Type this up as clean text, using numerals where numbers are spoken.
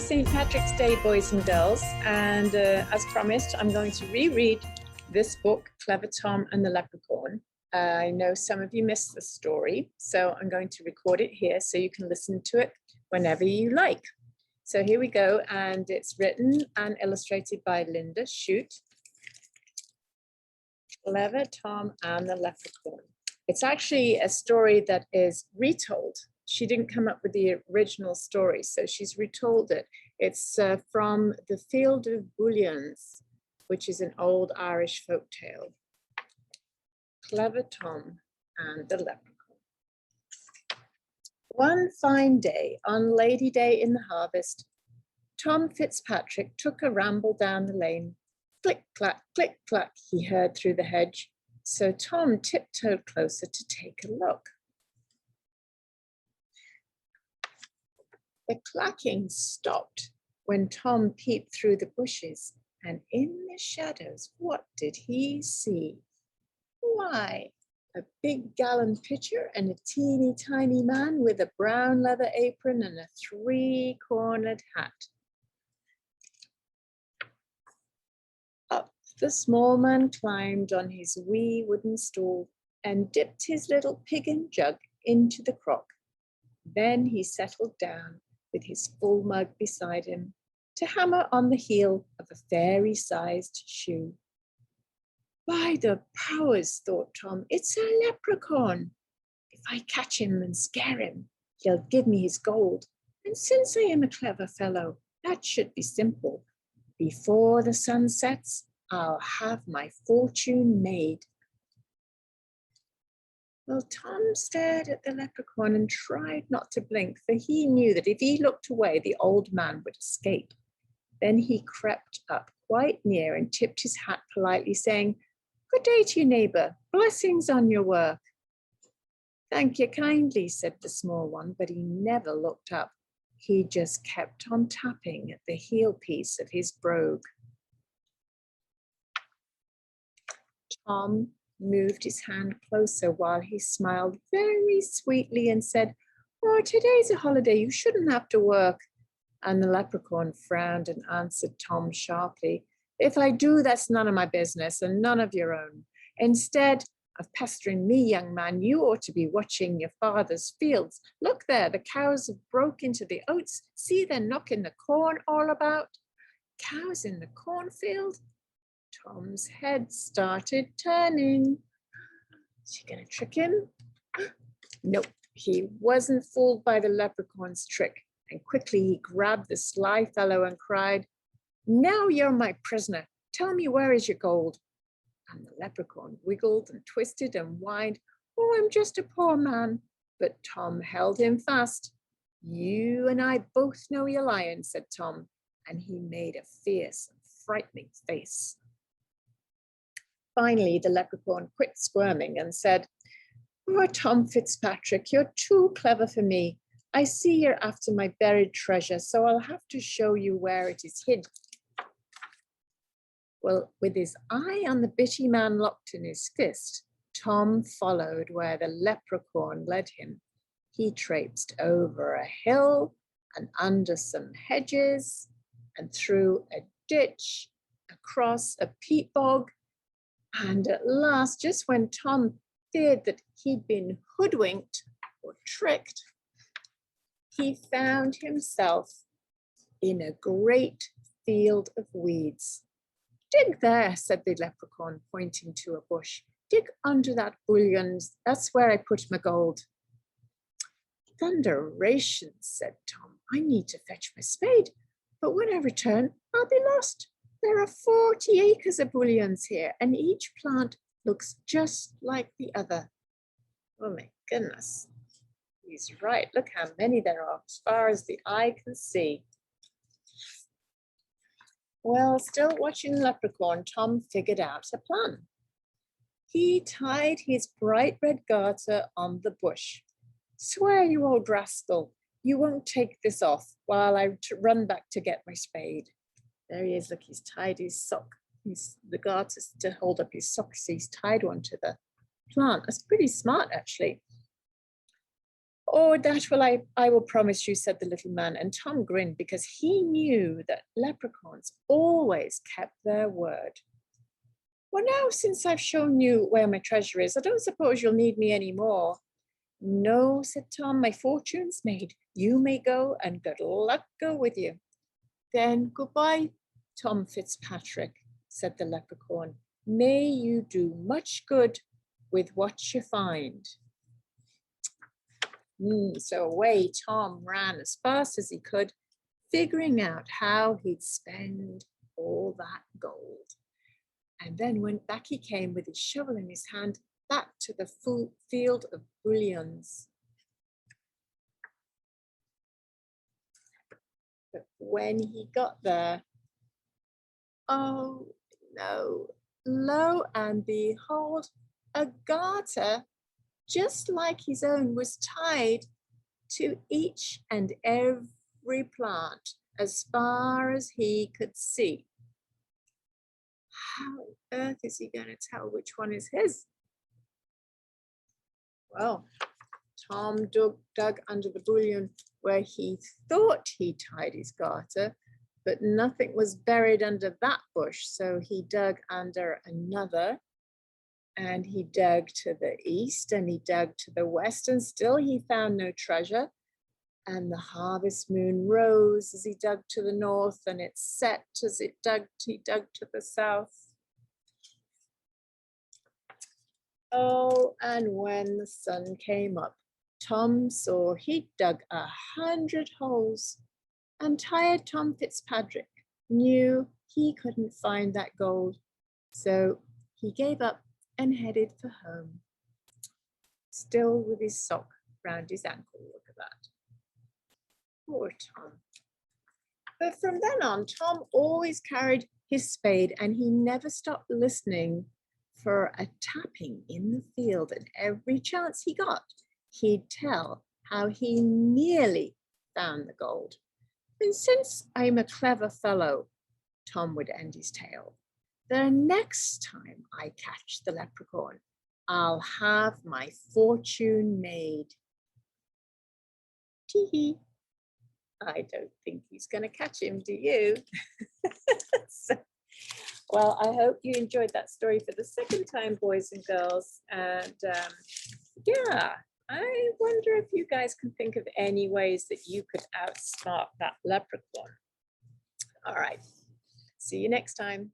St. Patrick's Day, boys and girls, and as promised, I'm going to reread this book, Clever Tom and the Leprechaun. I know some of you missed the story, so I'm going to record it here so you can listen to it whenever you like. So here we go, and it's written and illustrated by Linda Shute. Clever Tom and the Leprechaun. It's actually a story that is retold. She didn't come up with the original story, so she's retold it. It's from The Field of Bouillons, which is an old Irish folk tale. Clever Tom and the Leprechaun. One fine day, on Lady Day in the harvest, Tom Fitzpatrick took a ramble down the lane. Click, clack, he heard through the hedge. So Tom tiptoed closer to take a look. The clacking stopped when Tom peeped through the bushes, and in the shadows, what did he see? Why, a big gallon pitcher and a teeny tiny man with a brown leather apron and a three-cornered hat. Up the small man climbed on his wee wooden stool and dipped his little pig and jug into the crock. Then he settled down with his full mug beside him to hammer on the heel of a fairy-sized shoe. By the powers, thought Tom, it's a leprechaun. If I catch him and scare him, he'll give me his gold. And since I am a clever fellow, that should be simple. Before the sun sets, I'll have my fortune made. Well, Tom stared at the leprechaun and tried not to blink, for he knew that if he looked away, the old man would escape. Then he crept up quite near and tipped his hat politely, saying, "Good day to you, neighbour. Blessings on your work." "Thank you kindly," said the small one, but he never looked up. He just kept on tapping at the heel piece of his brogue. Tom moved his hand closer while he smiled very sweetly and said, "Oh, today's a holiday. You shouldn't have to work." And the leprechaun frowned and answered Tom sharply, "If I do, that's none of my business and none of your own. Instead of pestering me, young man, you ought to be watching your father's fields. Look there, the cows have broke into the oats. See, they're knocking the corn all about." Cows in the cornfield? Tom's head started turning. Is she going to trick him? Nope, he wasn't fooled by the leprechaun's trick. And quickly he grabbed the sly fellow and cried, "Now you're my prisoner. Tell me, where is your gold?" And the leprechaun wiggled and twisted and whined, "Oh, I'm just a poor man." But Tom held him fast. "You and I both know you're lying," said Tom, and he made a fierce and frightening face. Finally, the leprechaun quit squirming and said, "Oh, Tom Fitzpatrick, you're too clever for me. I see you're after my buried treasure, so I'll have to show you where it is hid." Well, with his eye on the bitty man locked in his fist, Tom followed where the leprechaun led him. He traipsed over a hill and under some hedges and through a ditch, across a peat bog, and at last, just when Tom feared that he'd been hoodwinked or tricked, he found himself in a great field of weeds. "Dig there," said the leprechaun, pointing to a bush. "Dig under that bullion. That's where I put my gold." "Thunderation," said Tom. "I need to fetch my spade, but when I return, I'll be lost. There are 40 acres of bullions here, and each plant looks just like the other." Oh my goodness. He's right. Look how many there are as far as the eye can see. Well, still watching Leprechaun, Tom figured out a plan. He tied his bright red garter on the bush. "Swear, you old rascal, you won't take this off while I run back to get my spade." There he is. Look, he's tied his sock. The garter's to hold up his socks. So he's tied one to the plant. That's pretty smart, actually. Oh, that will I will promise you, said the little man, and Tom grinned because he knew that leprechauns always kept their word. Well, now, since I've shown you where my treasure is, I don't suppose you'll need me anymore. No, said Tom, my fortune's made. You may go, and good luck go with you. Then goodbye, Tom Fitzpatrick, said the leprechaun. May you do much good with what you find. So away Tom ran as fast as he could, figuring out how he'd spend all that gold. And then when back he came with his shovel in his hand, back to the field of bullions. But when he got there, oh no, lo and behold, a garter just like his own was tied to each and every plant as far as he could see. How on earth is he going to tell which one is his? Well, Tom dug under the bullion where he thought he tied his garter, but nothing was buried under that bush, so he dug under another, and he dug to the east and he dug to the west, and still he found no treasure. And the harvest moon rose as he dug to the north, and it set as he dug to the south. Oh, and when the sun came up, Tom saw he'd dug 100 holes, and tired Tom Fitzpatrick knew he couldn't find that gold, so he gave up and headed for home, still with his sock round his ankle. Look at that. Poor Tom. But from then on, Tom always carried his spade, and he never stopped listening for a tapping in the field. And every chance he got, he'd tell how he nearly found the gold. And since I'm a clever fellow, Tom would end his tale, the next time I catch the leprechaun, I'll have my fortune made. Tee-hee. I don't think he's going to catch him, do you? Well, I hope you enjoyed that story for the second time, boys and girls. And yeah, I wonder if you guys can think of any ways that you could outsmart that leprechaun. All right, see you next time.